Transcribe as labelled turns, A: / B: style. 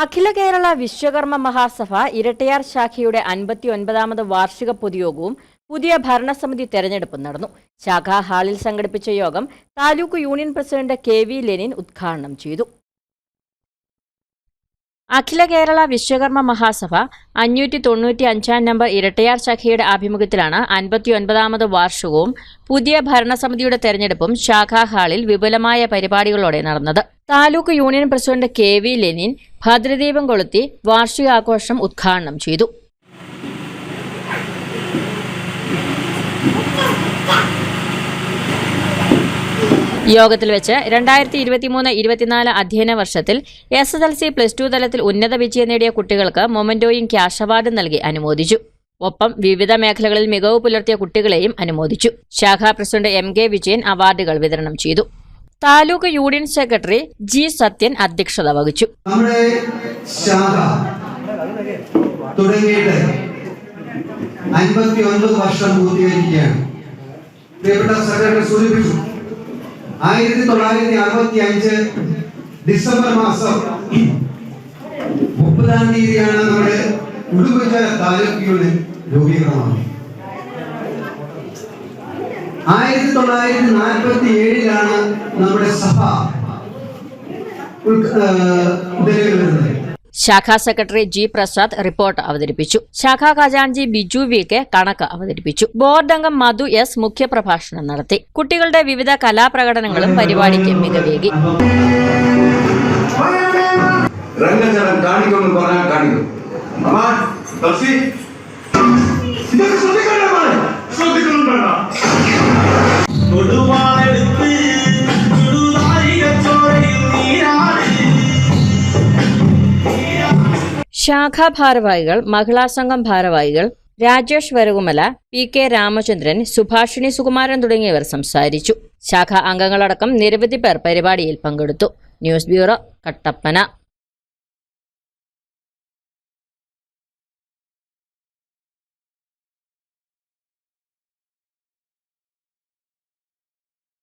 A: അഖില കേരള വിശ്വകർമ്മ മഹാസഭ ഇരട്ടയാർ ശാഖയുടെ 59ാമത് വാർഷിക പൊതുയോഗവും പുതിയ ഭരണസമിതി തെരഞ്ഞെടുപ്പും നടന്നു. ശാഖാ ഹാളിൽ സംഘടിപ്പിച്ച യോഗം taluk union president KV Lenin ഉദ്ഘാടനം ചെയ്തു. അഖില കേരള വിശ്വകർമ്മ മഹാസഭ 595 നമ്പർ ഇരട്ടയാർ ശാഖയുടെ ആഭിമുഖ്യത്തിലാണ് 59ാമത് വാർഷികവും പുതിയ ഭരണസമിതിയുടെ തെരഞ്ഞെടുപ്പും ശാഖാ ഹാളിൽ വിപുലമായ പരിപാടികളോടെ നടന്നത്. Taluk union president KV Lenin ഭദ്രദീപം കൊളുത്തി വാർഷികാഘോഷം ഉദ്ഘാടനം ചെയ്തു. യോഗത്തിൽ വെച്ച് 2023-24 അധ്യയന വർഷത്തിൽ SSLC +2 തലത്തിൽ ഉന്നത വിജയം നേടിയ കുട്ടികൾക്ക് മൊമെന്റോയും ക്യാഷ് അവാർഡും നൽകി അനുമോദിച്ചു. ഒപ്പം വിവിധ മേഖലകളിൽ മികവ് പുലർത്തിയ കുട്ടികളെയും അനുമോദിച്ചു. ശാഖാ പ്രസിഡന്റ് MK വിജയൻ അവാർഡുകൾ വിതരണം ചെയ്തു. Taluk union secretary G Sathyan അധ്യക്ഷത വഹിച്ചു.
B: നമ്മുടെ ശാഖ തുടങ്ങിയിട്ട് 59 വർഷം പൂർത്തീകരിക്കുകയാണ്. പ്രിയപ്പെട്ട സെക്രട്ടറി സൂചിപ്പിച്ചു, 1965 ഡിസംബർ മാസം 30-ാം തീയതിയാണ് നമ്മുടെ ഉടുമ്പൻചോല താലൂക്ക് യൂണിയൻ രൂപീകരണമാണ്. 1947-ലാണ് നമ്മുടെ സഭ നിലവിൽ വരുന്നത്.
A: ശാഖാ സെക്രട്ടറി G പ്രസാദ് റിപ്പോർട്ട് അവതരിപ്പിച്ചു. ശാഖാ ഖജാൻജി ബിജു VK കണക്ക് അവതരിപ്പിച്ചു. ബോർഡ് അംഗം മധു S മുഖ്യപ്രഭാഷണം നടത്തി. കുട്ടികളുടെ വിവിധ കലാപ്രകടനങ്ങളും പരിപാടിക്ക് മികവേകി. ശാഖാ ഭാരവാഹികൾ, മഹിളാ സംഘം ഭാരവാഹികൾ രാജേഷ് വരകുമല, PK രാമചന്ദ്രൻ, സുഭാഷിണി സുകുമാരൻ തുടങ്ങിയവർ സംസാരിച്ചു. ശാഖാ അംഗങ്ങളടക്കം നിരവധി പേർ പരിപാടിയിൽ പങ്കെടുത്തു. News bureau, Kattappana.